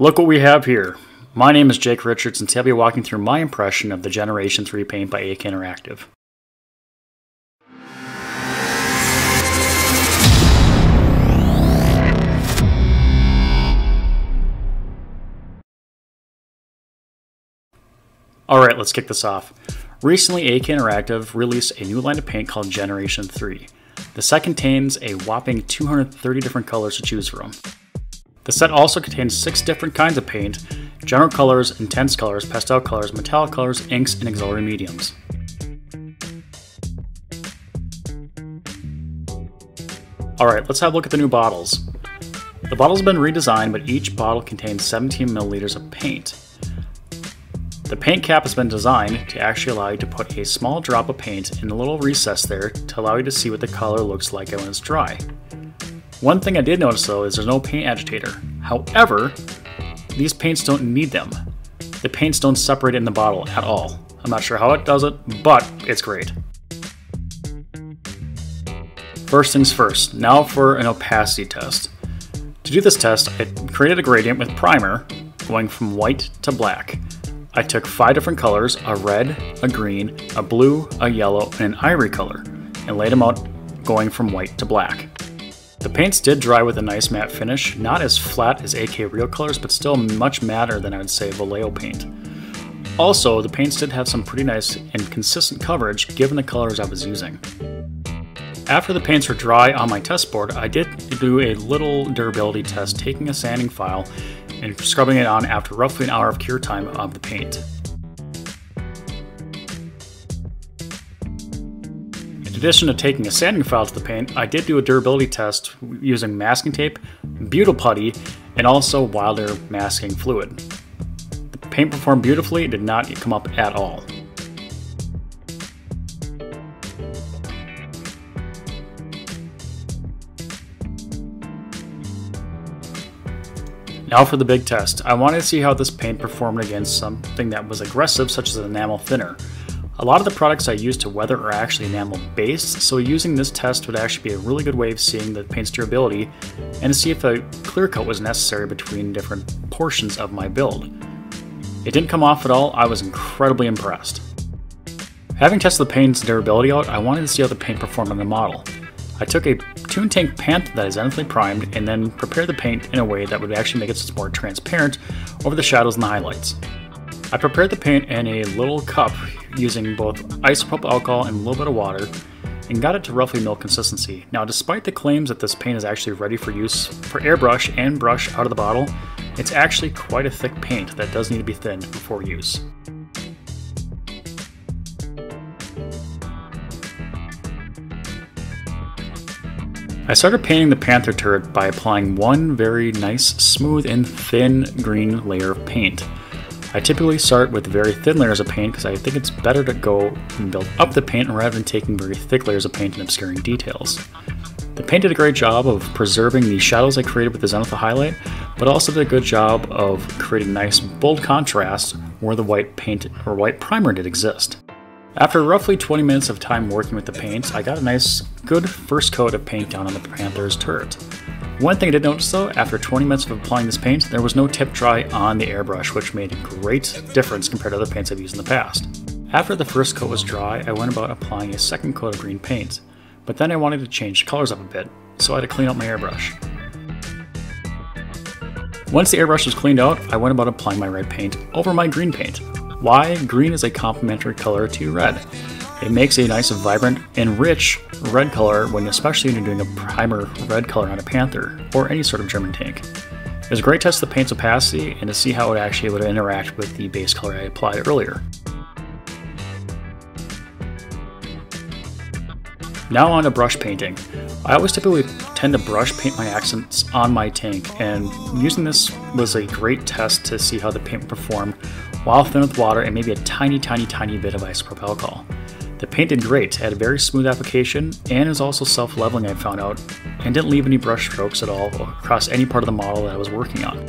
Look what we have here. My name is Jake Richards, and today I'll be walking through my impression of the Generation 3 paint by AK Interactive. Alright, let's kick this off. Recently, AK Interactive released a new line of paint called Generation 3. The set contains a whopping 230 different colors to choose from. The set also contains 6 different kinds of paint: general colors, intense colors, pastel colors, metallic colors, inks, and auxiliary mediums. Alright, let's have a look at the new bottles. The bottles have been redesigned, but each bottle contains 17 milliliters of paint. The paint cap has been designed to actually allow you to put a small drop of paint in the little recess there to allow you to see what the color looks like when it's dry. One thing I did notice though is there's no paint agitator. However, these paints don't need them. The paints don't separate in the bottle at all. I'm not sure how it does it, but it's great. First things first, now for an opacity test. To do this test, I created a gradient with primer going from white to black. I took 5 different colors, a red, a green, a blue, a yellow, and an ivory color, and laid them out going from white to black. The paints did dry with a nice matte finish, not as flat as AK Real colors, but still much matter than I would say Vallejo paint. Also, the paints did have some pretty nice and consistent coverage given the colors I was using. After the paints were dry on my test board, I did do a little durability test, taking a sanding file and scrubbing it on after roughly an hour of cure time of the paint. In addition to taking a sanding file to the paint, I did do a durability test using masking tape, butyl putty, and also Wilder masking fluid. The paint performed beautifully, it did not come up at all. Now for the big test. I wanted to see how this paint performed against something that was aggressive, such as an enamel thinner. A lot of the products I use to weather are actually enamel based, so using this test would actually be a really good way of seeing the paint's durability and to see if a clear coat was necessary between different portions of my build. It didn't come off at all. I was incredibly impressed. Having tested the paint's durability out, I wanted to see how the paint performed on the model. I took a Toon Tank Panther that is zenithally primed and then prepared the paint in a way that would actually make it more transparent over the shadows and the highlights. I prepared the paint in a little cup using both isopropyl alcohol and a little bit of water and got it to roughly milk consistency. Now, despite the claims that this paint is actually ready for use for airbrush and brush out of the bottle, it's actually quite a thick paint that does need to be thinned before use. I started painting the Panther turret by applying one very nice, smooth, and thin green layer of paint. I typically start with very thin layers of paint because I think it's better to go and build up the paint rather than taking very thick layers of paint and obscuring details. The paint did a great job of preserving the shadows I created with the zenith highlight, but also did a good job of creating nice, bold contrast where the white paint or white primer did exist. After roughly 20 minutes of time working with the paints, I got a nice, good first coat of paint down on the Panther's turret. One thing I did notice though, after 20 minutes of applying this paint, there was no tip dry on the airbrush, which made a great difference compared to other paints I've used in the past. After the first coat was dry, I went about applying a second coat of green paint, but then I wanted to change the colors up a bit, so I had to clean out my airbrush. Once the airbrush was cleaned out, I went about applying my red paint over my green paint. Why? Green is a complementary color to red. It makes a nice, vibrant, and rich red color when especially when you're doing a primer red color on a Panther or any sort of German tank. It was a great test of the paint's opacity and to see how it actually would interact with the base color I applied earlier. Now on to brush painting. I always typically tend to brush paint my accents on my tank, and using this was a great test to see how the paint performed while thin with water and maybe a tiny bit of isopropyl alcohol. The paint did great, had a very smooth application, and is also self-leveling I found out, and didn't leave any brush strokes at all across any part of the model that I was working on.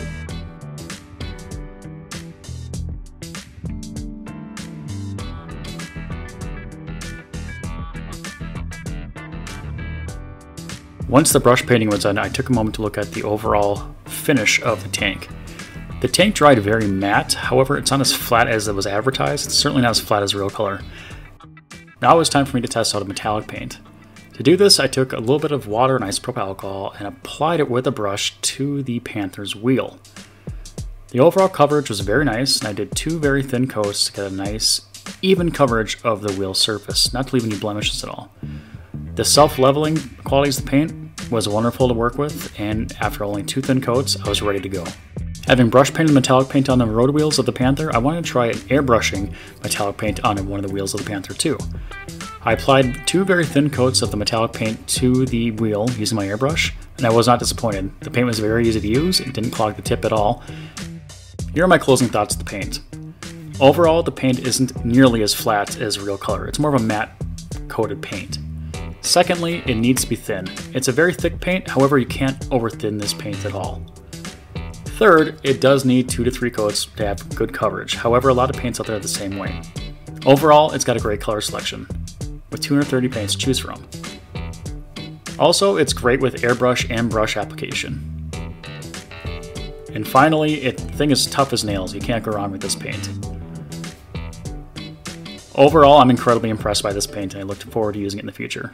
Once the brush painting was done, I took a moment to look at the overall finish of the tank. The tank dried very matte, however it's not as flat as it was advertised. It's certainly not as flat as real color. Now it was time for me to test out a metallic paint. To do this, I took a little bit of water and isopropyl alcohol and applied it with a brush to the Panther's wheel. The overall coverage was very nice, and I did 2 very thin coats to get a nice, even coverage of the wheel surface, not to leave any blemishes at all. The self-leveling qualities of the paint was wonderful to work with, and after only 2 thin coats, I was ready to go. Having brush painted metallic paint on the road wheels of the Panther, I wanted to try airbrushing metallic paint on one of the wheels of the Panther too. I applied 2 very thin coats of the metallic paint to the wheel using my airbrush, and I was not disappointed. The paint was very easy to use, it didn't clog the tip at all. Here are my closing thoughts of the paint. Overall, the paint isn't nearly as flat as real color. It's more of a matte coated paint. Secondly, it needs to be thin. It's a very thick paint, however you can't over thin this paint at all. Third, it does need 2 to 3 coats to have good coverage. However, a lot of paints out there are the same way. Overall, it's got a great color selection, with 230 paints to choose from. Also, it's great with airbrush and brush application. And finally, the thing is tough as nails. You can't go wrong with this paint. Overall, I'm incredibly impressed by this paint and I look forward to using it in the future.